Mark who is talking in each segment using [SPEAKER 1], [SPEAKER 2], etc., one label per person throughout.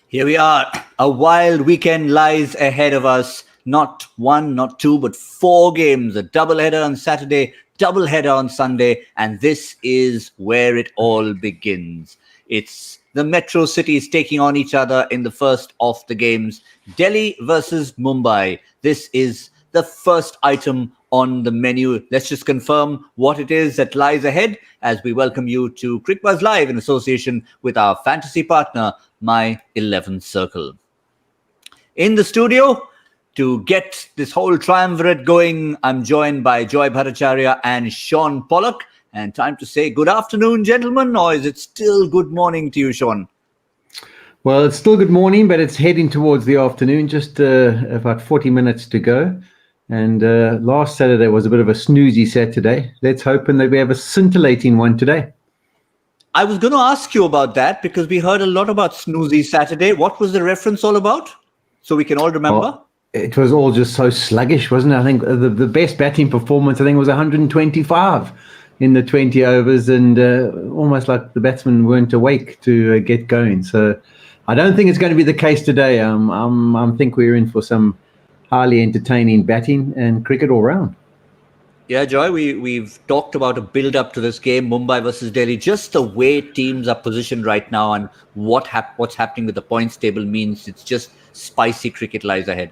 [SPEAKER 1] Here we are. A wild weekend lies ahead of us. Not one, not two, but 4 games. A doubleheader on Saturday, doubleheader on Sunday. And this is where it all begins. It's the metro cities taking on each other in the first of the games. Delhi versus Mumbai. This is the first item on the menu. Let's just confirm what it is that lies ahead as we welcome you to Cricbuzz Live in association with our fantasy partner, My 11th Circle. In the studio, to get this whole triumvirate going, I'm joined by Bhattacharjya and Shaun Pollock. And time to say good afternoon, gentlemen, or is it still good morning to you, Shaun?
[SPEAKER 2] Well, it's still good morning, but it's heading towards the afternoon, just about 40 minutes to go. And last Saturday was a bit of a snoozy Saturday. Let's hope that we have a scintillating one today.
[SPEAKER 1] I was going to ask you about that because we heard a lot about snoozy Saturday. What was the reference all about? So we can all remember.
[SPEAKER 2] Well, it was all just so sluggish, wasn't it? I think the best batting performance, was 125 in the 20 overs, and almost like the batsmen weren't awake to get going. So I don't think it's going to be the case today. I think we're in for some highly entertaining batting and cricket all round.
[SPEAKER 1] Yeah, Joy, we've talked about a build-up to this game, Mumbai versus Delhi. Just the way teams are positioned right now and what's happening with the points table means it's just spicy cricket lies ahead.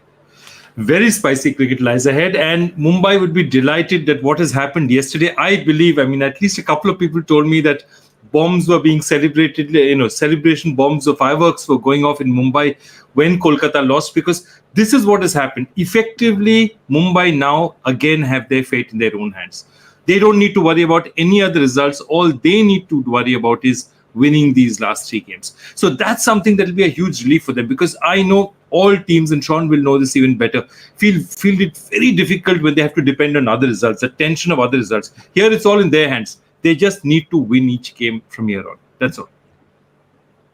[SPEAKER 3] Very spicy cricket lies ahead, and Mumbai would be delighted that what has happened yesterday. I believe, at least a couple of people told me that bombs were being celebrated, celebration bombs or fireworks were going off in Mumbai when Kolkata lost, because this is what has happened. Effectively, Mumbai now again have their fate in their own hands. They don't need to worry about any other results. All they need to worry about is winning these last 3 games. So that's something that will be a huge relief for them, because I know all teams, and Shaun will know this even better, feel it very difficult when they have to depend on other results, the tension of other results. Here it's all in their hands. They just need to win each game from here on. That's all.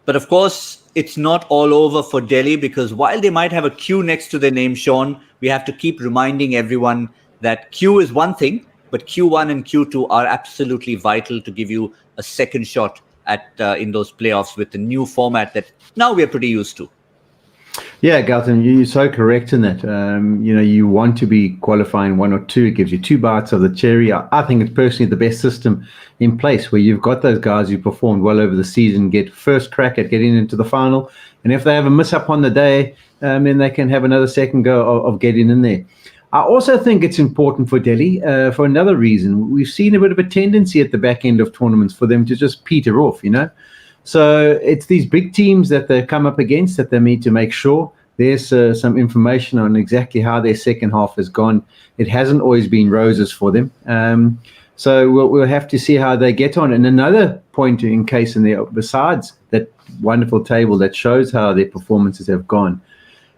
[SPEAKER 1] But of course, it's not all over for Delhi, because while they might have a Q next to their name, Shaun, we have to keep reminding everyone that Q is one thing, but Q1 and Q2 are absolutely vital to give you a second shot at in those playoffs with the new format that now we're pretty used to.
[SPEAKER 2] Yeah, Gautam, you're so correct in that. You want to be qualifying 1 or 2. It gives you 2 bites of the cherry. I think it's personally the best system in place, where you've got those guys who performed well over the season, get first crack at getting into the final. And if they have a miss-up on the day, then they can have another second go of getting in there. I also think it's important for Delhi for another reason. We've seen a bit of a tendency at the back end of tournaments for them to just peter off, So it's these big teams that they come up against that they need to make sure there's some information on exactly how their second half has gone. It hasn't always been roses for them. So we'll have to see how they get on. And another point in case in there, besides that wonderful table that shows how their performances have gone,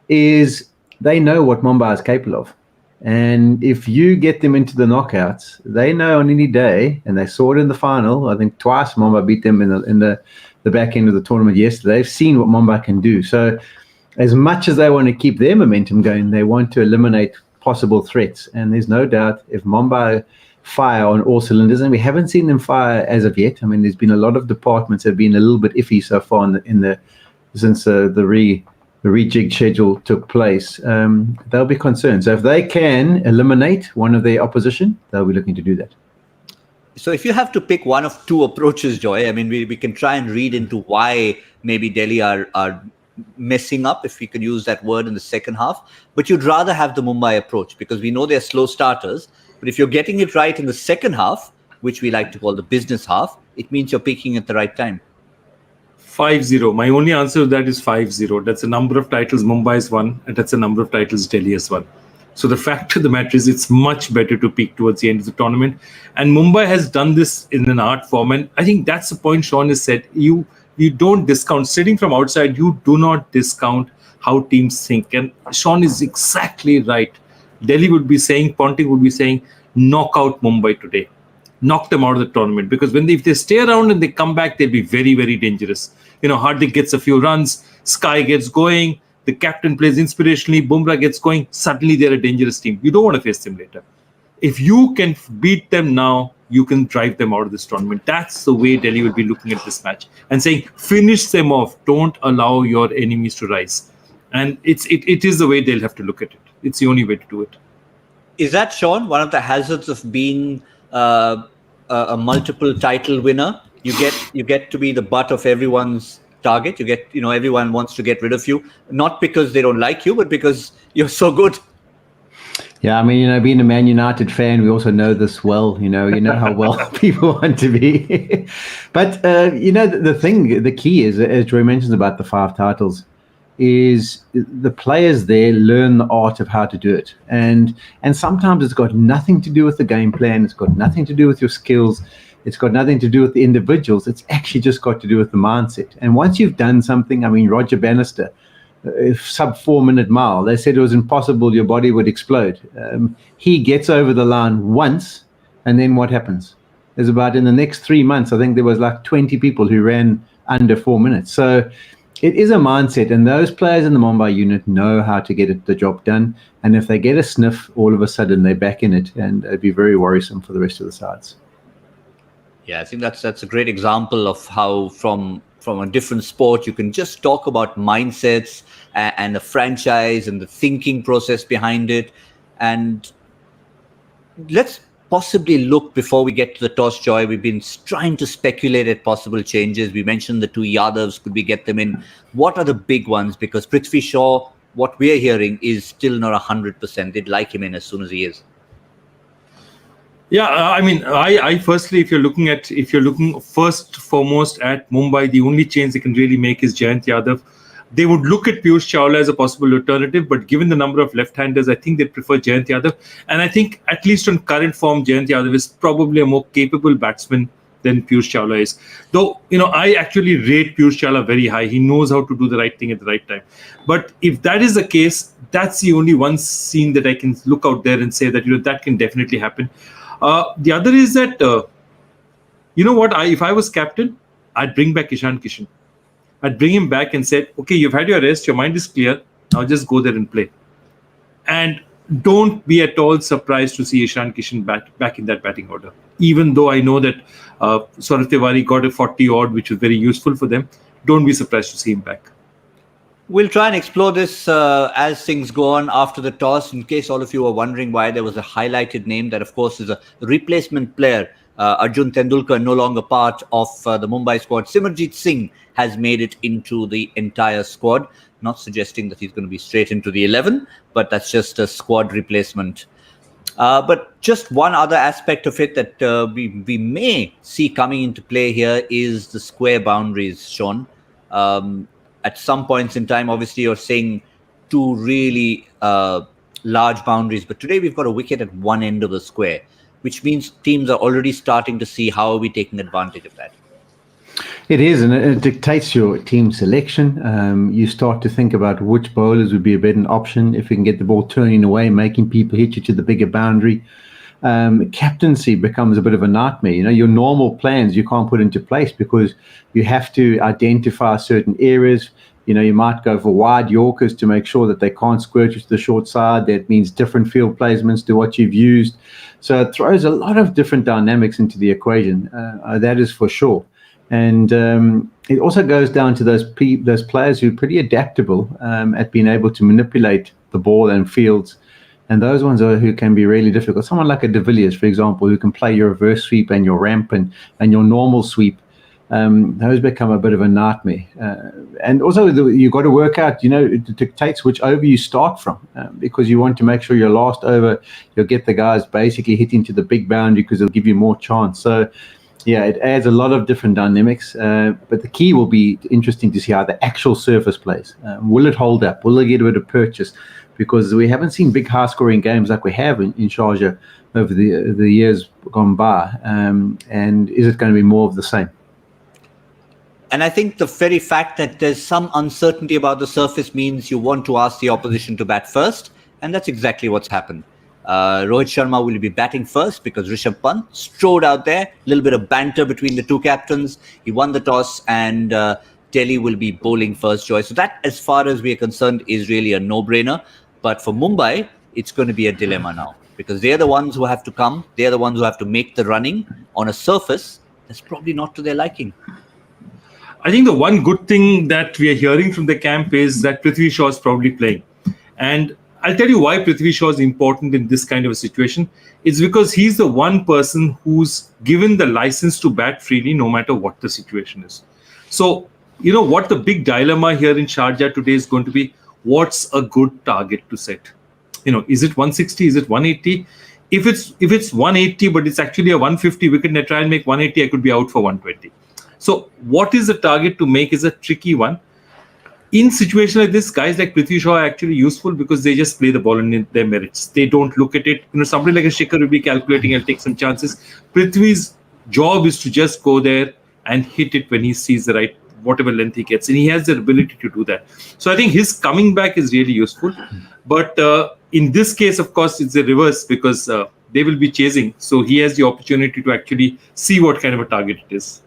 [SPEAKER 2] is they know what Mumbai is capable of. And if you get them into the knockouts, they know on any day, and they saw it in the final. I think twice Mumbai beat them in the back end of the tournament yesterday. They've seen what Mumbai can do. So as much as they want to keep their momentum going, they want to eliminate possible threats. And there's no doubt if Mumbai fire on all cylinders, and we haven't seen them fire as of yet. There's been a lot of departments that have been a little bit iffy so far since the rejig schedule took place. They'll be concerned. So if they can eliminate one of their opposition, they'll be looking to do that.
[SPEAKER 1] So if you have to pick one of 2 approaches, Joy, we can try and read into why maybe Delhi are messing up, if we could use that word, in the second half. But you'd rather have the Mumbai approach, because we know they're slow starters. But if you're getting it right in the second half, which we like to call the business half, it means you're peaking at the right time.
[SPEAKER 3] 5-0. My only answer to that is 5-0. That's the number of titles Mumbai has won, and that's the number of titles Delhi has won. So the fact of the matter is, it's much better to peak towards the end of the tournament. And Mumbai has done this in an art form. And I think that's the point Shaun has said. You don't discount. Sitting from outside, you do not discount how teams think. And Shaun is exactly right. Delhi would be saying, Ponting would be saying, knock out Mumbai today. Knock them out of the tournament. Because if they stay around and they come back, they'll be very, very dangerous. Hardik gets a few runs, Sky gets going, the captain plays inspirationally, Bumrah gets going, suddenly they're a dangerous team. You don't want to face them later. If you can beat them now, you can drive them out of this tournament. That's the way Delhi will be looking at this match and saying, finish them off. Don't allow your enemies to rise. And it is the way they'll have to look at it. It's the only way to do it.
[SPEAKER 1] Is that, Shaun, one of the hazards of being a multiple title winner? You get to be the butt of everyone's target. You get, everyone wants to get rid of you, not because they don't like you, but because you're so good.
[SPEAKER 2] Yeah, I mean, being a Man United fan, we also know this well. You know how well people want to be. But the key is, as Joy mentions about the 5 titles, is the players there learn the art of how to do it, and sometimes it's got nothing to do with the game plan. It's got nothing to do with your skills. It's got nothing to do with the individuals. It's actually just got to do with the mindset. And once you've done something, I mean, Roger Bannister, sub 4-minute mile, they said it was impossible, your body would explode. He gets over the line once, and then what happens? There's about, in the next 3 months, I think there was like 20 people who ran under 4 minutes. So it is a mindset, and those players in the Mumbai unit know how to get the job done. And if they get a sniff, all of a sudden they're back in it, and it'd be very worrisome for the rest of the sides.
[SPEAKER 1] Yeah, I think that's a great example of how from a different sport you can just talk about mindsets and the franchise and the thinking process behind it. And let's possibly look, before we get to the toss, Joy, we've been trying to speculate at possible changes. We mentioned the 2 Yadavs. Could we get them in? What are the big ones? Because Prithvi Shaw, what we're hearing, is still not 100%. They'd like him in as soon as he is.
[SPEAKER 3] Yeah, I mean, I firstly, if you're looking first foremost at Mumbai, the only change they can really make is Jayant Yadav. They would look at Piyush Chawla as a possible alternative, but given the number of left-handers, I think they'd prefer Jayant Yadav. And I think, at least on current form, Jayant Yadav is probably a more capable batsman than Piyush Chawla is. Though, I actually rate Piyush Chawla very high. He knows how to do the right thing at the right time. But if that is the case, that's the only one scene that I can look out there and say that, that can definitely happen. The other is that, if I was captain, I'd bring back Ishan Kishan. I'd bring him back and said, okay, you've had your rest, your mind is clear, now just go there and play. And don't be at all surprised to see Ishan Kishan back in that batting order. Even though I know that Saurav Tiwari got a 40-odd, which was very useful for them, don't be surprised to see him back.
[SPEAKER 1] We'll try and explore this as things go on after the toss. In case all of you are wondering why there was a highlighted name, that of course is a replacement player. Arjun Tendulkar, no longer part of the Mumbai squad. Simarjeet Singh has made it into the entire squad. Not suggesting that he's going to be straight into the 11, but that's just a squad replacement. But just one other aspect of it that we may see coming into play here is the square boundaries, Shaun. At some points in time, obviously, you're saying 2 really large boundaries. But today we've got a wicket at one end of the square, which means teams are already starting to see how are we taking advantage of that.
[SPEAKER 2] It is, and it dictates your team selection. You start to think about which bowlers would be a better option if you can get the ball turning away, making people hit you to the bigger boundary. Captaincy becomes a bit of a nightmare. Your normal plans you can't put into place because you have to identify certain areas. You might go for wide Yorkers to make sure that they can't squirt you to the short side. That means different field placements to what you've used. So it throws a lot of different dynamics into the equation. That is for sure. And it also goes down to those players who are pretty adaptable at being able to manipulate the ball and fields. And those ones are who can be really difficult. Someone like a De Villiers, for example, who can play your reverse sweep and your ramp and your normal sweep. Those become a bit of a nightmare. And also, you've got to work out, it dictates which over you start from because you want to make sure your last over, you'll get the guys basically hitting to the big boundary because it'll give you more chance. So, yeah, it adds a lot of different dynamics. But the key will be interesting to see how the actual surface plays. Will it hold up? Will it get a bit of purchase? Because we haven't seen big high-scoring games like we have in Sharjah over the years gone by. And is it going to be more of the same?
[SPEAKER 1] And I think the very fact that there's some uncertainty about the surface means you want to ask the opposition to bat first. And that's exactly what's happened. Rohit Sharma will be batting first because Rishabh Pant strode out there. A little bit of banter between the 2 captains. He won the toss and Delhi will be bowling first, Joy. So that, as far as we are concerned, is really a no-brainer. But for Mumbai, it's going to be a dilemma now because they're the ones who have to come. They're the ones who have to make the running. on a surface that's probably not to their liking.
[SPEAKER 3] I think the one good thing that we are hearing from the camp is that Prithvi Shaw is probably playing. And I'll tell you why Prithvi Shaw is important in this kind of a situation. It's because he's the one person who's given the license to bat freely no matter what the situation is. So, you know what the big dilemma here in Sharjah today is going to be? What's a good target to set? You know, is it 160? Is it 180? If it's 180, but it's actually a 150 wicket and I try and make 180, I could be out for 120. So what is the target to make is a tricky one. In situation like this, guys like Prithvi Shaw are actually useful because they just play the ball in their merits. They don't look at it. You know, somebody like a Shikhar will be calculating and take some chances. Prithvi's job is to just go there and hit it when he sees the right, whatever length he gets. And he has the ability to do that. So I think his coming back is really useful. But in this case, of course, it's the reverse because they will be chasing. So he has the opportunity to actually see what kind of a target it is.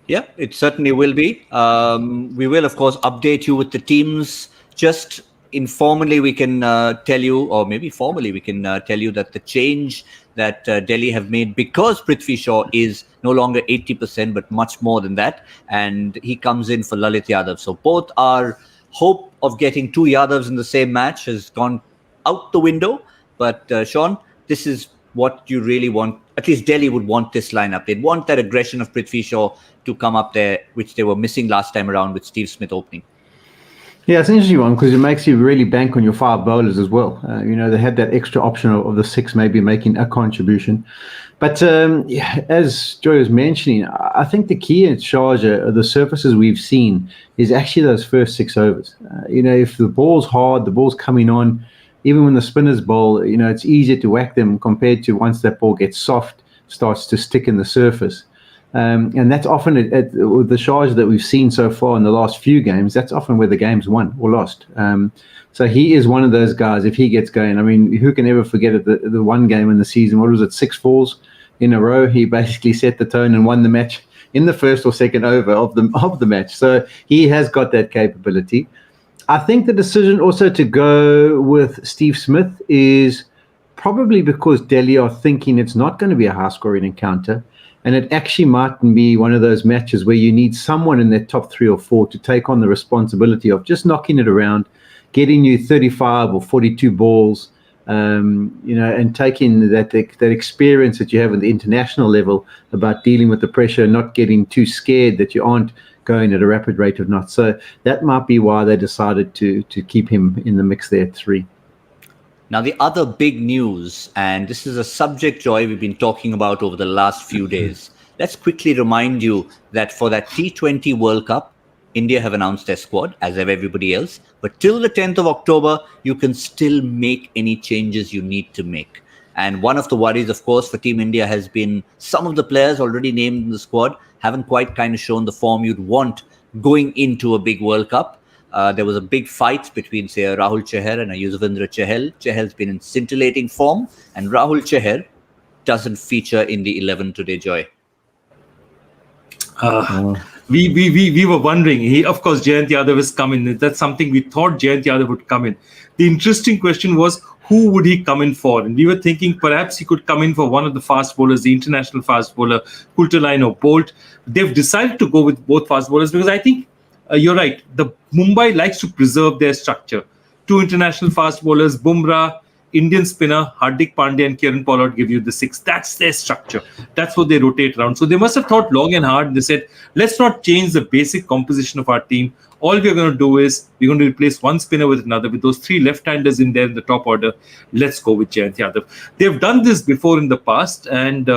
[SPEAKER 1] Yeah, it certainly will be. We will, of course, update you with the teams. Just informally, we can tell you, or maybe formally, we can tell you that the change that Delhi have made, because Prithvi Shaw is no longer 80%, but much more than that, and he comes in for Lalit Yadav. So both our hope of getting two Yadavs in the same match has gone out the window. But Shaun, this is what you really want. At least Delhi would want this lineup. They'd want that aggression of Prithvi Shaw to come up there, which they were missing last time around with Steve Smith opening.
[SPEAKER 2] Yeah, it's an interesting one because it makes you really bank on your 5 bowlers as well. You know, they had that extra option of the 6 maybe making a contribution. But as Joy was mentioning, I think the key in Sharjah, the surfaces we've seen, is actually those first 6 overs. You know, if the ball's hard, the ball's coming on, even when the spinners bowl, you know, it's easier to whack them compared to once that ball gets soft, starts to stick in the surface. And that's often at the Sharjah that we've seen so far in the last few games, that's often where the game's won or lost. So he is one of those guys, if he gets going. I mean, who can ever forget it, the one game in the season, what was it, 6 falls in a row? He basically set the tone and won the match in the first or second over of the match. So he has got that capability. I think the decision also to go with Steve Smith is probably because Delhi are thinking it's not going to be a high-scoring encounter, and it actually mightn't be one of those matches where you need someone in their top 3 or 4 to take on the responsibility of just knocking it around, getting you 35 or 42 balls, you know, and taking that experience that you have at the international level about dealing with the pressure, not getting too scared that you aren't going at a rapid rate of knots. So that might be why they decided to keep him in the mix there at 3.
[SPEAKER 1] Now, the other big news, and this is a subject, Joy, we've been talking about over the last few days. Let's quickly remind you that for that T20 World Cup, India have announced their squad, as have everybody else. But till the 10th of October, you can still make any changes you need to make. And one of the worries, of course, for Team India has been some of the players already named in the squad haven't quite kind of shown the form you'd want going into a big World Cup. There was a big fight between, say, Rahul Chahar and Yuzvendra Chahal. Chahal's been in scintillating form, and Rahul Chahar doesn't feature in the 11 today, Joy.
[SPEAKER 3] We were wondering. Of course, Jayant Yadav has come in. That's something we thought Jayant Yadav would come in. The interesting question was, who would he come in for? And we were thinking perhaps he could come in for one of the fast bowlers, the international fast bowler, Kulterline or Bolt. They've decided to go with both fast bowlers because I think you're right. The Mumbai likes to preserve their structure. 2 international fast bowlers, Bumrah, Indian spinner, Hardik Pandya and Kieran Pollock give you the 6. That's their structure. That's what they rotate around. So they must have thought long and hard. They said, let's not change the basic composition of our team. All we're going to do is we're going to replace one spinner with another. With those 3 left-handers in there in the top order, let's go with Jayant Yadav. They've done this before in the past, and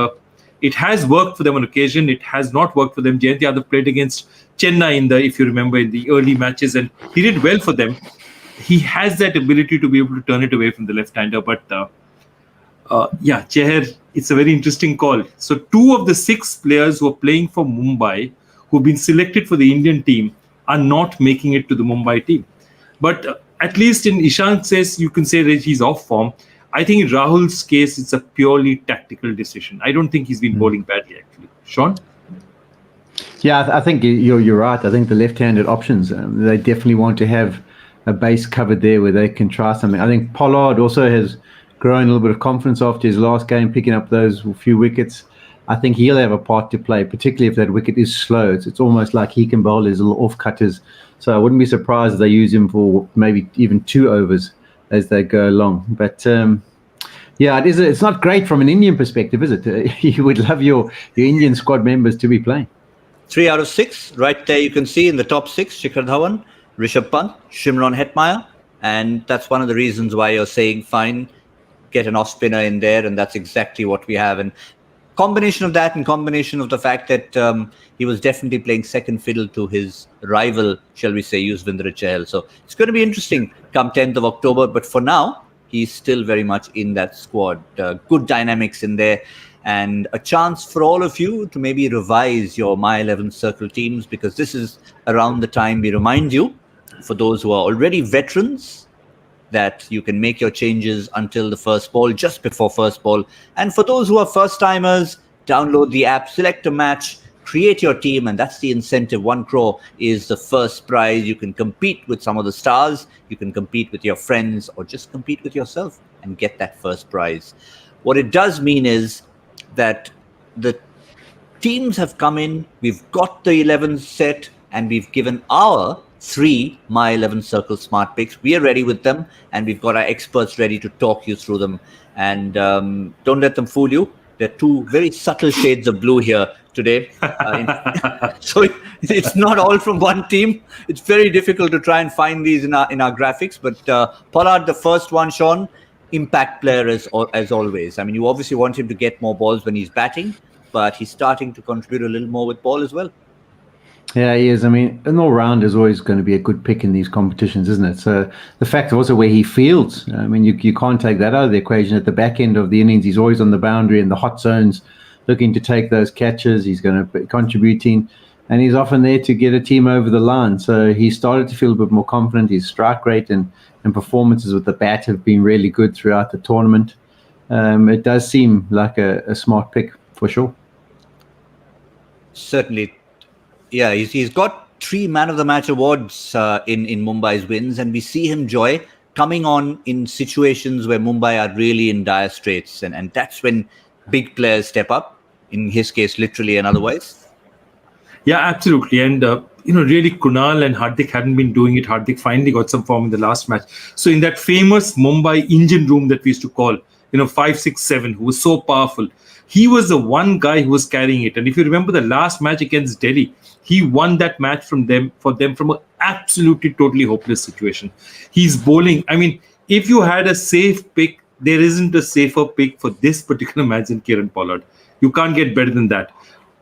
[SPEAKER 3] it has worked for them on occasion. It has not worked for them. Jayant Yadav played against Chennai if you remember, in the early matches, and he did well for them. He has that ability to be able to turn it away from the left-hander. But Chahar, it's a very interesting call. So 2 of the 6 players who are playing for Mumbai, who've been selected for the Indian team, are not making it to the Mumbai team. But at least in Ishant says, you can say that he's off form. I think in Rahul's case, it's a purely tactical decision. I don't think he's been bowling badly, actually. Shaun?
[SPEAKER 2] Yeah, I think you're right. I think the left-handed options, they definitely want to have a base covered there where they can try something. I think Pollard also has grown a little bit of confidence after his last game, picking up those few wickets. I think he'll have a part to play, particularly if that wicket is slow. It's almost like he can bowl his little off-cutters. So I wouldn't be surprised if they use him for maybe even 2 overs as they go along. But yeah, it's not great from an Indian perspective, is it? You would love your Indian squad members to be playing.
[SPEAKER 1] 3 out of 6, right there you can see in the top 6, Shikhar Dhawan, Rishabh Pant, Shimron Hetmeyer. And that's one of the reasons why you're saying, fine, get an off-spinner in there. And that's exactly what we have. And combination of that and combination of the fact that he was definitely playing second fiddle to his rival, shall we say, Yuzvendra Chahal. So it's going to be interesting come 10th of October. But for now, he's still very much in that squad. Good dynamics in there. And a chance for all of you to maybe revise your My 11 Circle teams, because this is around the time we remind you, for those who are already veterans, that you can make your changes until the first ball, just before first ball. And for those who are first-timers, download the app, select a match, create your team, and that's the incentive. 1 crore is the first prize. You can compete with some of the stars, you can compete with your friends, or just compete with yourself and get that first prize. What it does mean is that the teams have come in, we've got the 11 set, and we've given our 3 My 11 Circle Smart Picks. We are ready with them, and we've got our experts ready to talk you through them. And don't let them fool you. There are 2 very subtle shades of blue here today. So it's not all from one team. It's very difficult to try and find these in our graphics. But Pollard, the first one, Shaun, impact player as always. I mean, you obviously want him to get more balls when he's batting, but he's starting to contribute a little more with ball as well.
[SPEAKER 2] Yeah, he is. I mean, an all-round is always going to be a good pick in these competitions, isn't it? So the fact also where he fields, I mean, you can't take that out of the equation. At the back end of the innings, he's always on the boundary in the hot zones, looking to take those catches. He's going to be contributing, and he's often there to get a team over the line. So he started to feel a bit more confident. His strike rate and performances with the bat have been really good throughout the tournament. It does seem like a smart pick for sure.
[SPEAKER 1] Certainly. Yeah, he's got 3 Man of the Match awards in Mumbai's wins, and we see him, Joy, coming on in situations where Mumbai are really in dire straits, and that's when big players step up, in his case, literally and otherwise.
[SPEAKER 3] Yeah, absolutely. And, really Kunal and Hardik hadn't been doing it. Hardik finally got some form in the last match. So in that famous Mumbai engine room that we used to call, 5, 6, 7, who was so powerful, he was the one guy who was carrying it. And if you remember the last match against Delhi, he won that match for them from an absolutely totally hopeless situation. He's bowling. I mean, if you had a safe pick, there isn't a safer pick for this particular match than Kieran Pollard. You can't get better than that.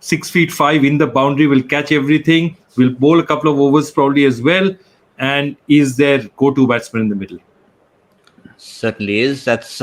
[SPEAKER 3] 6'5" in the boundary, will catch everything, will bowl a couple of overs probably as well, and is their go-to batsman in the middle.
[SPEAKER 1] Certainly is. That's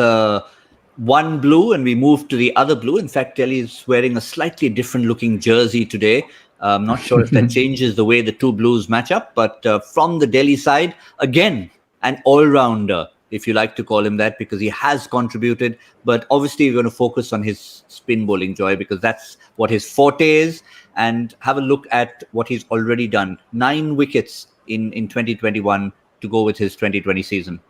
[SPEAKER 1] one blue, and we move to the other blue. In fact, Delhi is wearing a slightly different looking jersey today. I'm not sure if that changes the way the 2 blues match up, but from the Delhi side, again, an all-rounder, if you like to call him that, because he has contributed. But obviously, we're going to focus on his spin bowling, Joy, because that's what his forte is. And have a look at what he's already done. 9 wickets in 2021 to go with his 2020 season.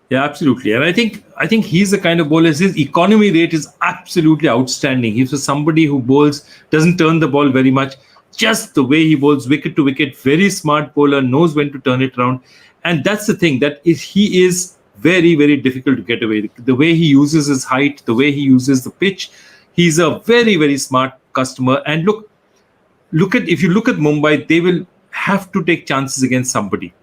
[SPEAKER 3] Yeah, absolutely. And I think he's the kind of bowler, his economy rate is absolutely outstanding. He's somebody who bowls, doesn't turn the ball very much, just the way he bowls wicket to wicket, very smart bowler, knows when to turn it around. And that's the thing, he is very, very difficult to get away. The way he uses his height, the way he uses the pitch, he's a very, very smart customer. And if you look at Mumbai, they will have to take chances against somebody.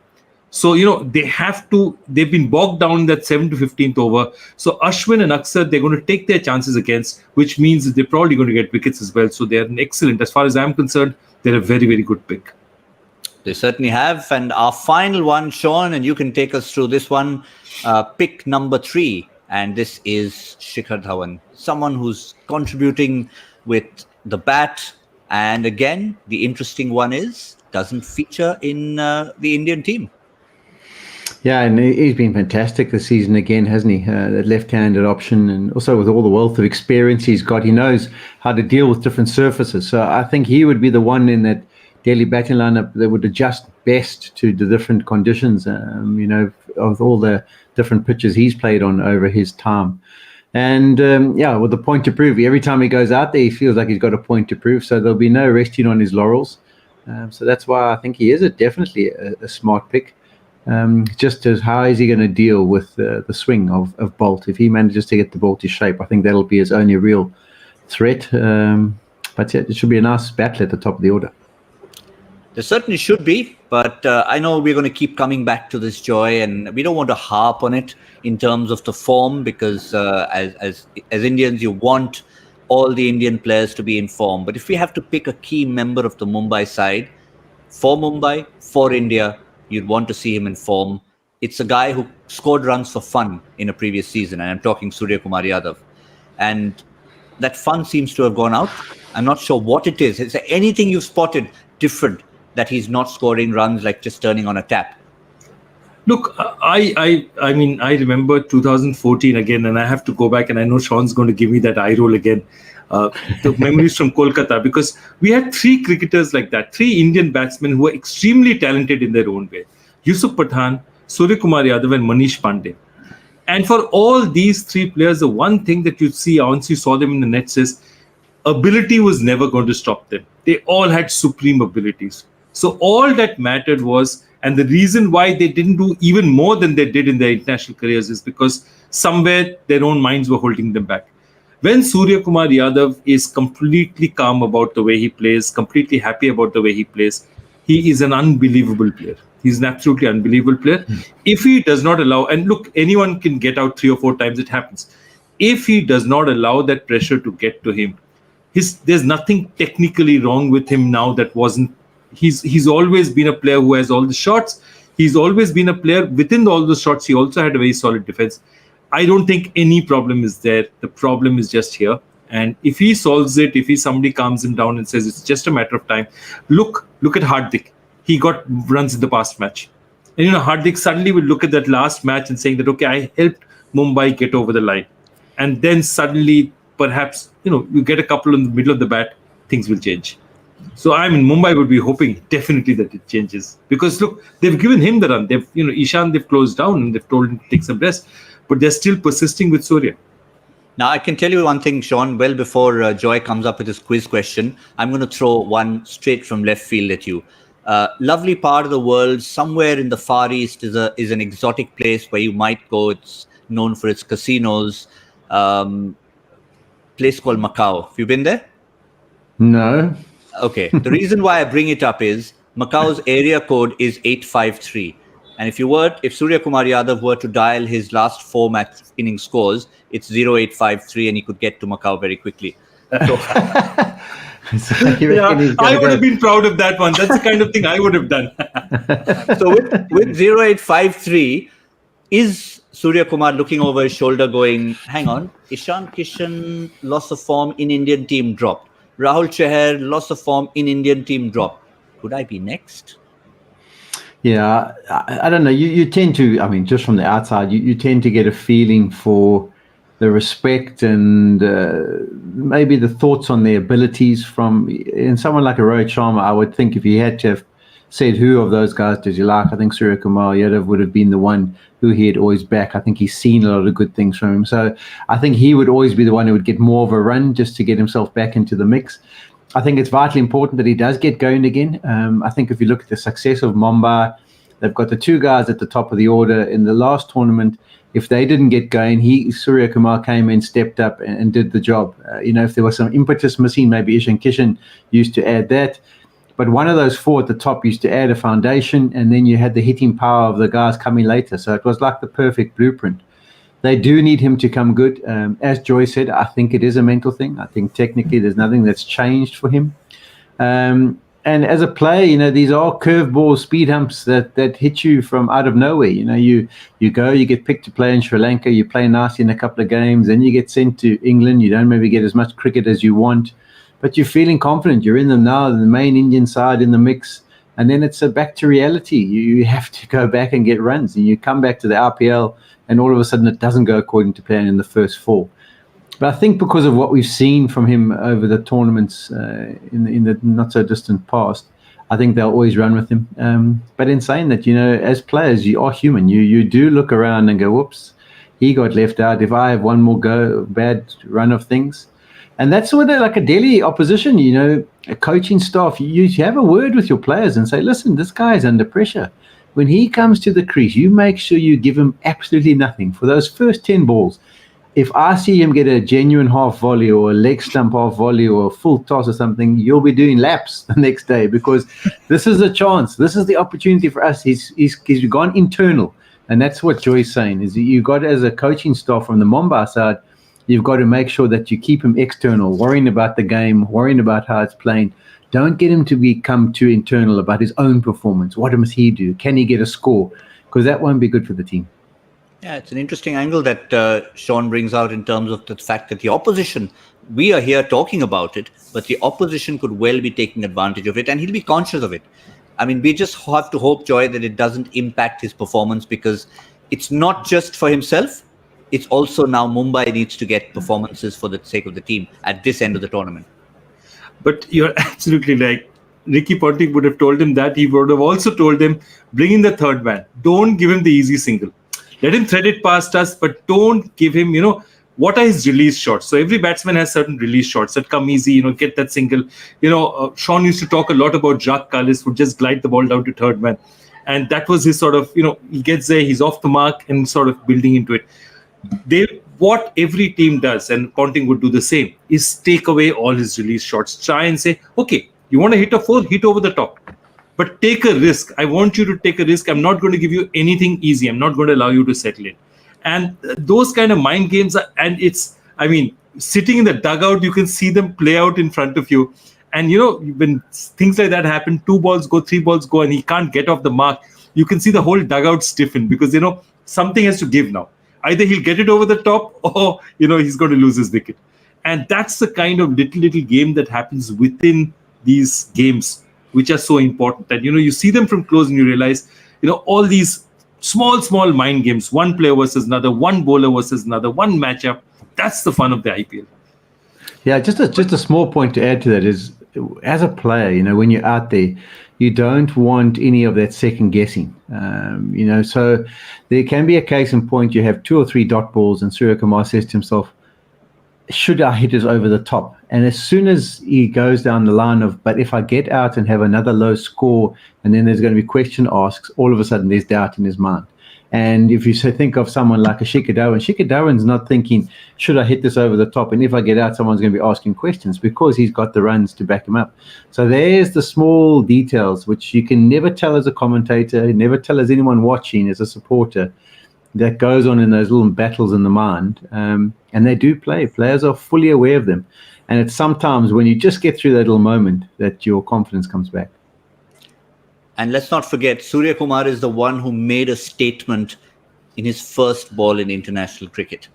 [SPEAKER 3] So, they've been bogged down in that 7th to 15th over. So Ashwin and Akshar, they're going to take their chances against, which means that they're probably going to get wickets as well. So they're an excellent, as far as I'm concerned, they're a very, very good pick.
[SPEAKER 1] They certainly have. And our final one, Shaun, and you can take us through this one, pick number 3. And this is Shikhar Dhawan, someone who's contributing with the bat. And again, the interesting one is, doesn't feature in the Indian team.
[SPEAKER 2] Yeah, and he's been fantastic this season again, hasn't he? That left-handed option, and also with all the wealth of experience he's got, he knows how to deal with different surfaces. So I think he would be the one in that Delhi batting lineup that would adjust best to the different conditions, of all the different pitches he's played on over his time. And with the point to prove, every time he goes out there, he feels like he's got a point to prove. So there'll be no resting on his laurels. So that's why I think he is definitely a smart pick. Just as how is he going to deal with the swing of Bolt? If he manages to get the ball to shape, I think that'll be his only real threat. But yeah, it should be a nice battle at the top of the order.
[SPEAKER 1] There certainly should be, but I know we're going to keep coming back to this, Joy, and we don't want to harp on it in terms of the form, because as Indians, you want all the Indian players to be in form. But if we have to pick a key member of the Mumbai side, for Mumbai, for India, you'd want to see him in form. It's a guy who scored runs for fun in a previous season, and I'm talking Suryakumar Yadav. And that fun seems to have gone out. I'm not sure what it is. Is there anything you've spotted different that he's not scoring runs, like just turning on a tap?
[SPEAKER 3] Look, I mean, I remember 2014 again, and I have to go back, and I know Shaun's going to give me that eye roll again. The memories from Kolkata, because we had three cricketers like that, three Indian batsmen who were extremely talented in their own way. Yusuf Pathan, Suryakumar Yadav, and Manish Pandey. And for all these three players, the one thing that you see once you saw them in the nets is ability was never going to stop them. They all had supreme abilities. So all that mattered was, and the reason why they didn't do even more than they did in their international careers is because somewhere their own minds were holding them back. When Suryakumar Yadav is completely calm about the way he plays, completely happy about the way he plays, he is an unbelievable player. He's an absolutely unbelievable player. If he does not allow, and look, anyone can get out 3 or 4 times, it happens. If he does not allow that pressure to get to him, there's nothing technically wrong with him now that wasn't. He's always been a player who has all the shots. He's always been a player within all the shots. He also had a very solid defense. I don't think any problem is there. The problem is just here. And if he solves it, if somebody calms him down and says it's just a matter of time. Look at Hardik. He got runs in the past match. And Hardik suddenly will look at that last match and saying that, okay, I helped Mumbai get over the line. And then suddenly, perhaps, you get a couple in the middle of the bat, things will change. So Mumbai would be hoping definitely that it changes, because look, they've given him the run. They've, Ishan, they've closed down and they've told him to take some rest, but they're still persisting with Surya.
[SPEAKER 1] Now, I can tell you one thing, Shaun, well before Joy comes up with his quiz question, I'm going to throw one straight from left field at you. Lovely part of the world, somewhere in the Far East is an exotic place where you might go. It's known for its casinos. Place called Macau. Have you been there?
[SPEAKER 2] No.
[SPEAKER 1] Okay. The reason why I bring it up is Macau's area code is 853. And if Suryakumar Yadav were to dial his last 4 match inning scores, it's 0853, and he could get to Macau very quickly. So,
[SPEAKER 3] I would have been proud of that one. That's the kind of thing I would have done.
[SPEAKER 1] So with 0853, is Suryakumar looking over his shoulder going, hang on, Ishan Kishan, loss of form in Indian team dropped. Rahul Chahar, loss of form in Indian team dropped. Could I be next?
[SPEAKER 2] Yeah, I don't know. You tend to, just from the outside, you tend to get a feeling for the respect and maybe the thoughts on their abilities in someone like a Rohit Sharma. I would think if he had to have said who of those guys did you like, I think Suryakumar Yadav would have been the one who he'd always back. I think he's seen a lot of good things from him. So I think he would always be the one who would get more of a run just to get himself back into the mix. I think it's vitally important that he does get going again. I think if you look at the success of Mumbai, they've got the 2 guys at the top of the order in the last tournament. If they didn't get going, Suryakumar came in, stepped up and did the job. If there was some impetus missing, maybe Ishan Kishan used to add that. But one of those 4 at the top used to add a foundation, and then you had the hitting power of the guys coming later. So it was like the perfect blueprint. They do need him to come good. As Joy said, I think it is a mental thing. I think technically there's nothing that's changed for him. And as a player, these are curveball speed humps that hit you from out of nowhere. You get picked to play in Sri Lanka, you play nicely in a couple of games, then you get sent to England. You don't maybe get as much cricket as you want, but you're feeling confident. You're in them now, the main Indian side in the mix, and then it's back to reality. You have to go back and get runs, and you come back to the RPL, and all of a sudden it doesn't go according to plan in the first 4. But I think because of what we've seen from him over the tournaments in the not so distant past, I think they'll always run with him. But in saying that, as players, you are human. You do look around and go, whoops, he got left out. If I have one more bad run of things. And that's what like a Delhi opposition, a coaching staff, you have a word with your players and say, listen, this guy is under pressure. When he comes to the crease, you make sure you give him absolutely nothing. For those first 10 balls, if I see him get a genuine half volley or a leg stump half volley or a full toss or something, you'll be doing laps the next day, because this is a chance. This is the opportunity for us. He's gone internal. And that's what Joy's saying, is you got, as a coaching staff from the Mumbai side, you've got to make sure that you keep him external, worrying about the game, worrying about how it's playing. Don't get him to become too internal about his own performance. What must he do? Can he get a score? Because that won't be good for the team.
[SPEAKER 1] Yeah, it's an interesting angle that Shaun brings out in terms of the fact that the opposition, we are here talking about it, but the opposition could well be taking advantage of it, and he'll be conscious of it. I mean, we just have to hope, Joy, that it doesn't impact his performance, because it's not just for himself. It's also now Mumbai needs to get performances for the sake of the team at this end of the tournament.
[SPEAKER 3] But you're absolutely right. Ricky Ponting would have told him that. He would have also told him, bring in the third man. Don't give him the easy single. Let him thread it past us, but don't give him, what are his release shots? So every batsman has certain release shots that come easy, get that single. Shaun used to talk a lot about Jacques Kallis, who just glide the ball down to third man. And that was his sort of, he gets there, he's off the mark and sort of building into it. What every team does, and Ponting would do the same, is take away all his release shots. Try and say, okay, you want to hit a 4, hit over the top. But take a risk. I want you to take a risk. I'm not going to give you anything easy. I'm not going to allow you to settle in. And those kind of mind games sitting in the dugout, you can see them play out in front of you. And, when things like that happen, 2 balls go, 3 balls go, and he can't get off the mark, you can see the whole dugout stiffen, because, something has to give now. Either he'll get it over the top, or, he's going to lose his wicket. And that's the kind of little game that happens within these games, which are so important. That, you see them from close and you realize, all these small mind games, one player versus another, one bowler versus another, one matchup. That's the fun of the IPL.
[SPEAKER 2] Yeah, just a small point to add to that is, as a player, when you're out there, you don't want any of that second guessing. So there can be a case in point, you have 2 or 3 dot balls and SURYAKUMAR says to himself, should I hit this over the top? And as soon as he goes down the line of, but if I get out and have another low score, and then there's going to be question asks, all of a sudden there's doubt in his mind. And if you think of someone like a Shikhar Dhawan's not thinking, should I hit this over the top? And if I get out, someone's going to be asking questions, because he's got the runs to back him up. So there's the small details, which you can never tell as a commentator, never tell as anyone watching, as a supporter, that goes on in those little battles in the mind. And they do play. Players are fully aware of them. And it's sometimes when you just get through that little moment that your confidence comes back.
[SPEAKER 1] And let's not forget, SURYAKUMAR is the one who made a statement in his first ball in international cricket.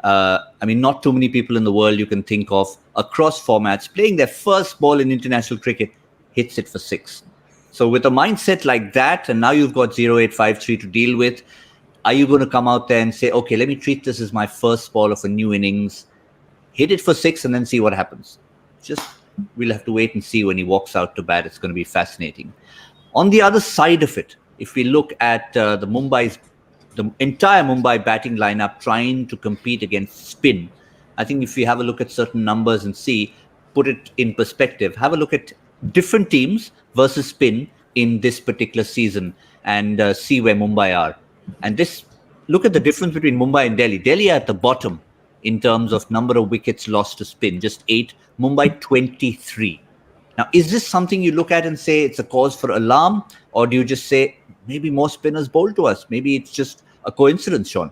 [SPEAKER 1] Not too many people in the world you can think of across formats playing their first ball in international cricket hits it for 6. So with a mindset like that, and now you've got 0853 to deal with, are you going to come out there and say, okay, let me treat this as my first ball of a new innings, hit it for 6, and then see what happens? We'll have to wait and see when he walks out to bat. It's going to be fascinating. On the other side of it, if we look at the entire Mumbai batting lineup trying to compete against spin, I think if we have a look at certain numbers and put it in perspective, have a look at different teams versus spin in this particular season, and see where Mumbai are. And look at the difference between Mumbai and Delhi. Delhi are at the bottom in terms of number of wickets lost to spin, just 8. Mumbai 23. Now, is this something you look at and say it's a cause for alarm, or do you just say maybe more spinners bowl to us? Maybe it's just a coincidence, Shaun.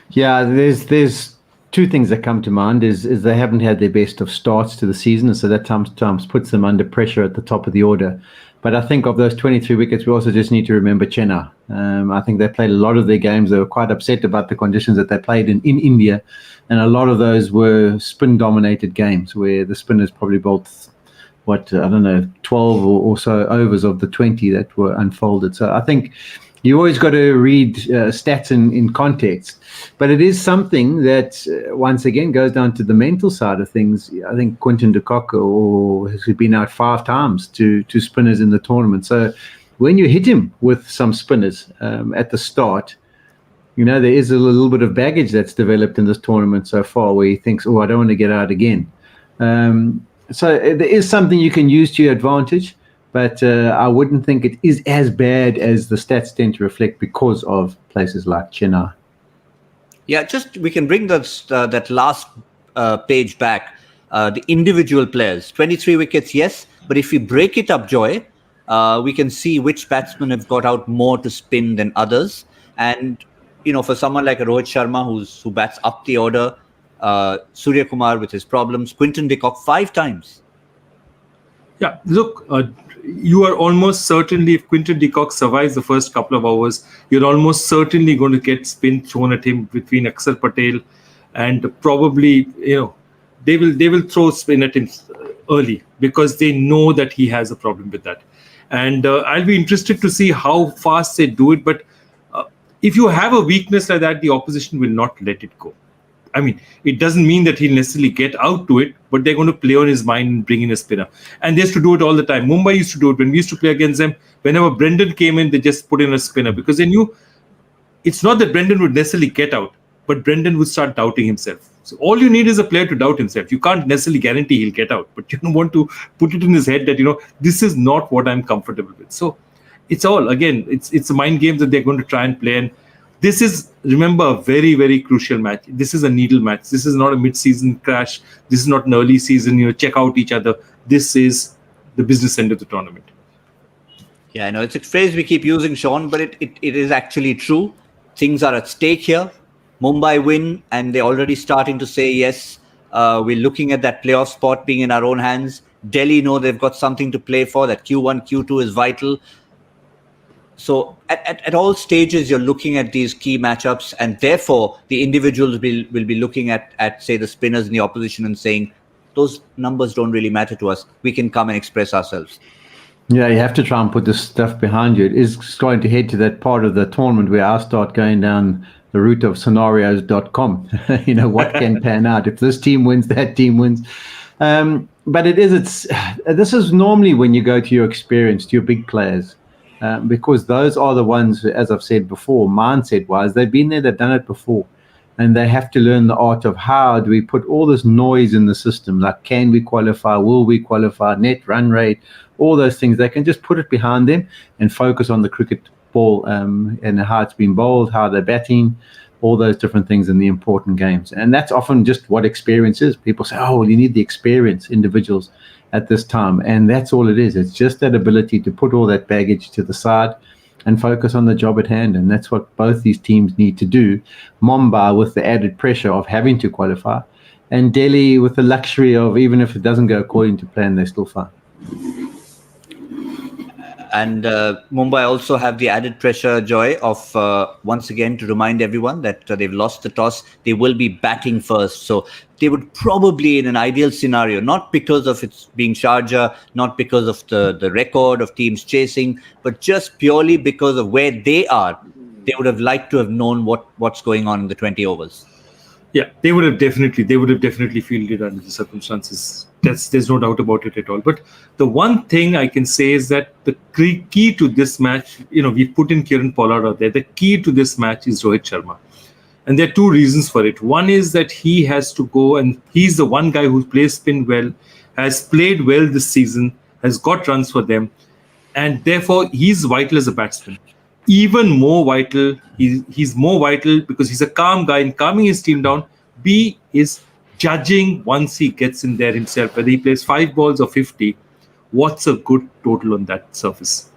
[SPEAKER 2] Yeah, there's 2 things that come to mind. Is they haven't had their best of starts to the season, and so that sometimes puts them under pressure at the top of the order. But I think of those 23 wickets, we also just need to remember Chennai. I think they played a lot of their games. They were quite upset about the conditions that they played in India, and a lot of those were spin-dominated games where the spinners probably bowled 12 or so overs of the 20 that were unfolded. So I think you always got to read stats in context. But it is something that, once again, goes down to the mental side of things. I think Quinton de Kock has been out 5 times to spinners in the tournament. So when you hit him with some spinners at the start, there is a little bit of baggage that's developed in this tournament so far where he thinks, oh, I don't want to get out again. So there is something you can use to your advantage, but I wouldn't think it is as bad as the stats tend to reflect because of places like Chennai.
[SPEAKER 1] Yeah, we can bring that last page back. The individual players, 23 wickets, yes, but if we break it up, Joy, we can see which batsmen have got out more to spin than others. And for someone like a Rohit Sharma who bats up the order, Suryakumar with his problems, Quinton de Kock 5 times.
[SPEAKER 3] Yeah, look, you are almost certainly, if Quinton de Kock survives the first couple of hours, you're almost certainly going to get spin thrown at him between Akshar Patel and probably, they will throw spin at him early because they know that he has a problem with that. And I'll be interested to see how fast they do it. But if you have a weakness like that, the opposition will not let it go. I mean, it doesn't mean that he'll necessarily get out to it, but they're going to play on his mind and bring in a spinner. And they used to do it all the time. Mumbai used to do it. When we used to play against them, whenever Brendan came in, they just put in a spinner because they knew it's not that Brendan would necessarily get out, but Brendan would start doubting himself. So all you need is a player to doubt himself. You can't necessarily guarantee he'll get out, but you don't want to put it in his head that, this is not what I'm comfortable with. So it's all, again, it's a mind game that they're going to try and play. And this is, remember, a very, very crucial match. This is a needle match. This is not a mid-season crash. This is not an early season, check out each other. This is the business end of the tournament.
[SPEAKER 1] Yeah, I know it's a phrase we keep using, Shaun, but it is actually true. Things are at stake here. Mumbai win, and they're already starting to say, yes, we're looking at that playoff spot being in our own hands. Delhi know they've got something to play for. That Q1, Q2 is vital. So at all stages, you're looking at these key matchups, and therefore the individuals will be looking at say the spinners in the opposition and saying, those numbers don't really matter to us. We can come and express ourselves.
[SPEAKER 2] Yeah, you have to try and put this stuff behind you. It is going to head to that part of the tournament where I start going down the route of scenarios.com. What can pan out? If this team wins, that team wins. But this is normally when you go to your experience, to your big players. Because those are the ones, as I've said before, mindset-wise, they've been there, they've done it before. And they have to learn the art of how do we put all this noise in the system, like can we qualify, will we qualify, net run rate, all those things. They can just put it behind them and focus on the cricket ball and how it's been bowled, how they're batting, all those different things in the important games. And that's often just what experience is. People say, oh, well, you need the experience, individuals, at this time. And that's all it is. It's just that ability to put all that baggage to the side and focus on the job at hand. And that's what both these teams need to do. Mumbai with the added pressure of having to qualify, and Delhi with the luxury of, even if it doesn't go according to plan, they're still fine.
[SPEAKER 1] And Mumbai also have the added pressure, Joy, of once again to remind everyone that they've lost the toss. They will be batting first. So they would probably, in an ideal scenario, not because of it being Sharjah, not because of the record of teams chasing, but just purely because of where they are, they would have liked to have known what's going on in the 20 overs.
[SPEAKER 3] Yeah, they would have definitely fielded under the circumstances. There's no doubt about it at all. But the one thing I can say is that the key to this match, we put in Kieran Pollard out there. The key to this match is Rohit Sharma. And there are two reasons for it. One is that he has to go, and he's the one guy who plays spin well, has played well this season, has got runs for them, and therefore he's vital as a batsman. Even more vital, he's more vital because he's a calm guy and calming his team down. B is judging once he gets in there himself, whether he plays 5 balls or 50, what's a good total on that surface.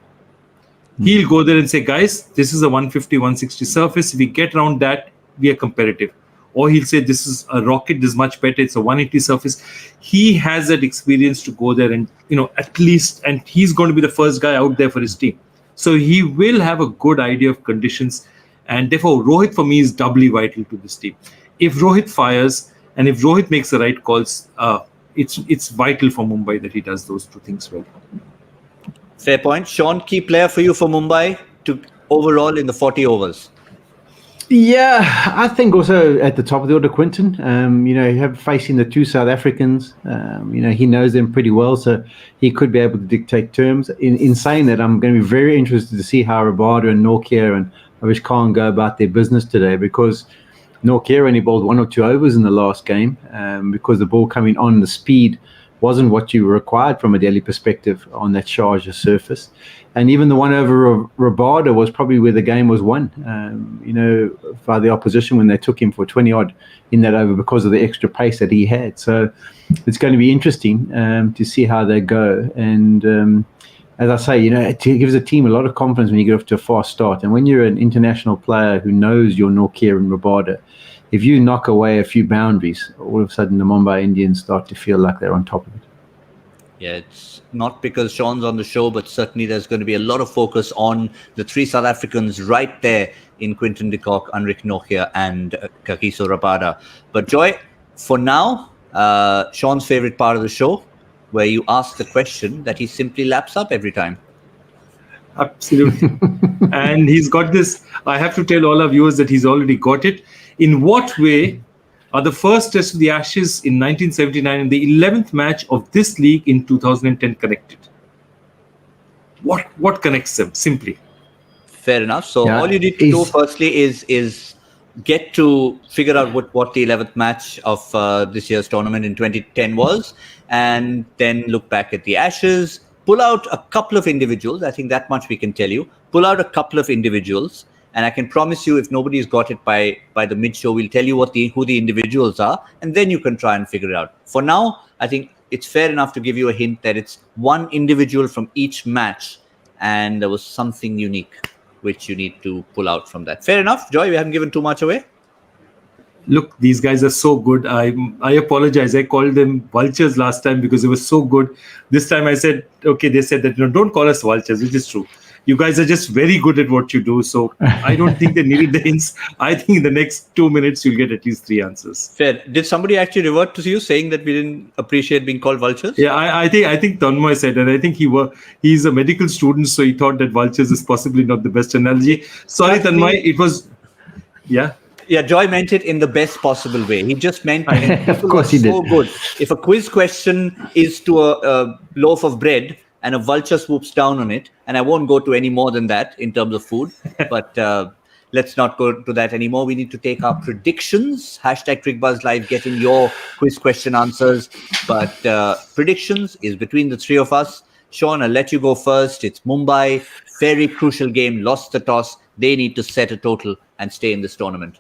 [SPEAKER 3] He'll go there and say, guys, this is a 150, 160 surface. If we get around that, we are competitive. Or he'll say, this is a rocket, this is much better, it's a 180 surface. He has that experience to go there and, at least, and he's going to be the first guy out there for his team. So he will have a good idea of conditions. And therefore, Rohit for me is doubly vital to this team. If Rohit fires and if Rohit makes the right calls, it's vital for Mumbai that he does those two things well.
[SPEAKER 1] Fair point. Shaun, key player for you for Mumbai to overall in the 40 overs?
[SPEAKER 2] Yeah, I think also at the top of the order, Quinton. You have facing the two South Africans. He knows them pretty well, so he could be able to dictate terms. In saying that, I'm going to be very interested to see how Rabada and Nortje and Avish Khan go about their business today, because Nortje only bowled 1 or 2 overs in the last game because the ball coming on, the speed wasn't what you required from a Delhi perspective on that Sharjah surface. And even the 1 over of Rabada was probably where the game was won, by the opposition when they took him for 20 odd in that over because of the extra pace that he had. So it's going to be interesting to see how they go. And as I say, it gives a team a lot of confidence when you get off to a fast start. And when you're an international player who knows your Nortje and Rabada, if you knock away a few boundaries, all of a sudden the Mumbai Indians start to feel like they're on top of it.
[SPEAKER 1] Yeah, it's not because Shaun's on the show, but certainly there's going to be a lot of focus on the 3 South Africans right there in Quinton de Kock, Anrich Nortje and Kagiso Rabada. But Joy, for now, Shaun's favorite part of the show, where you ask the question that he simply laps up every time.
[SPEAKER 3] Absolutely. And he's got this. I have to tell all our viewers that he's already got it. In what way are the first test of the Ashes in 1979 and the 11th match of this league in 2010 connected? What connects them? Simply.
[SPEAKER 1] Fair enough. So all you need to do firstly is get to figure out what the 11th match of this year's tournament in 2010 was, and then look back at the Ashes, pull out a couple of individuals. I think that much we can tell you. Pull out a couple of individuals, and I can promise you, if nobody's got it by the mid-show, we'll tell you who the individuals are, and then you can try and figure it out. For now, I think it's fair enough to give you a hint that it's one individual from each match, and there was something unique which you need to pull out from that. Fair enough, Joy? We haven't given too much away.
[SPEAKER 3] Look, these guys are so good. I apologize. I called them vultures last time because they were so good. This time I said, okay, they said that, don't call us vultures, which is true. You guys are just very good at what you do. So I don't think they needed the hints. I think in the next 2 minutes, you'll get at least 3 answers.
[SPEAKER 1] Fair. Did somebody actually revert to you saying that we didn't appreciate being called vultures?
[SPEAKER 3] Yeah, I think Tanmoy said that. I think he's a medical student, so he thought that vultures is possibly not the best analogy. Sorry, Tanmoy, it was... Yeah.
[SPEAKER 1] Yeah, Joy meant it in the best possible way. He just meant
[SPEAKER 2] of course he did.
[SPEAKER 1] So good. If a quiz question is to a loaf of bread and a vulture swoops down on it, and I won't go to any more than that in terms of food, but let's not go to that anymore. We need to take our predictions. Hashtag Cricbuzz Live, get in your quiz question answers. But predictions is between the 3 of us. Shaun, I'll let you go first. It's Mumbai. Very crucial game. Lost the toss. They need to set a total and stay in this tournament.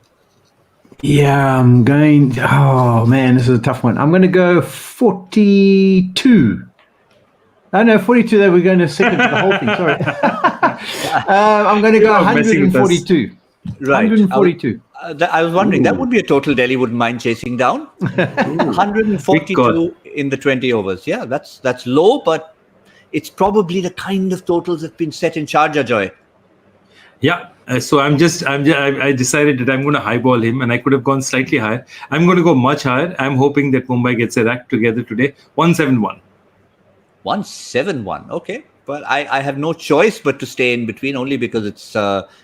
[SPEAKER 2] Yeah, I'm going... Oh, man, this is a tough one. I'm going to go 42. Oh, no, 42. They were going to second to the whole thing. Sorry. I'm going to go 142.
[SPEAKER 1] Right.
[SPEAKER 2] 142.
[SPEAKER 1] I was wondering, that would be a total Delhi wouldn't mind chasing down. 142 in the 20 overs. Yeah, that's low, but it's probably the kind of totals that's been set in Sharjah, Joy.
[SPEAKER 3] Yeah, so I decided that I'm going to highball him, and I could have gone slightly higher. I'm going to go much higher. I'm hoping that Mumbai gets their act together today. 171.
[SPEAKER 1] 171. Okay. Well, I have no choice but to stay in between, only because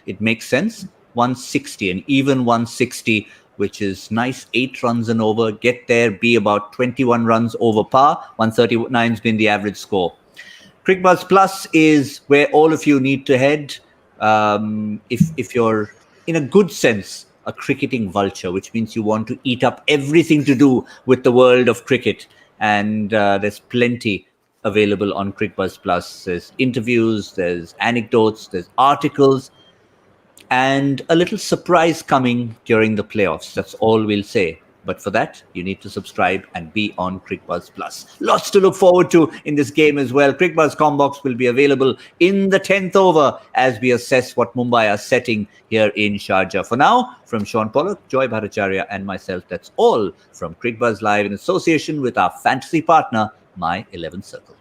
[SPEAKER 1] it makes sense. 160, an even 160, which is nice. 8 runs and over. Get there, be about 21 runs over par. 139 has been the average score. Cricbuzz Plus is where all of you need to head. If you're, in a good sense, a cricketing vulture, which means you want to eat up everything to do with the world of cricket. And there's plenty available on Cricbuzz Plus. There's interviews, there's anecdotes, there's articles, and a little surprise coming during the playoffs. That's all we'll say. But for that, you need to subscribe and be on Cricbuzz Plus. Lots to look forward to in this game as well. Cricbuzz Combox will be available in the 10th over as we assess what Mumbai are setting here in Sharjah. For now, from Shaun, Pollock, Joy Bhattacharjya and myself, that's all from Cricbuzz Live in association with our fantasy partner, My 11th Circle.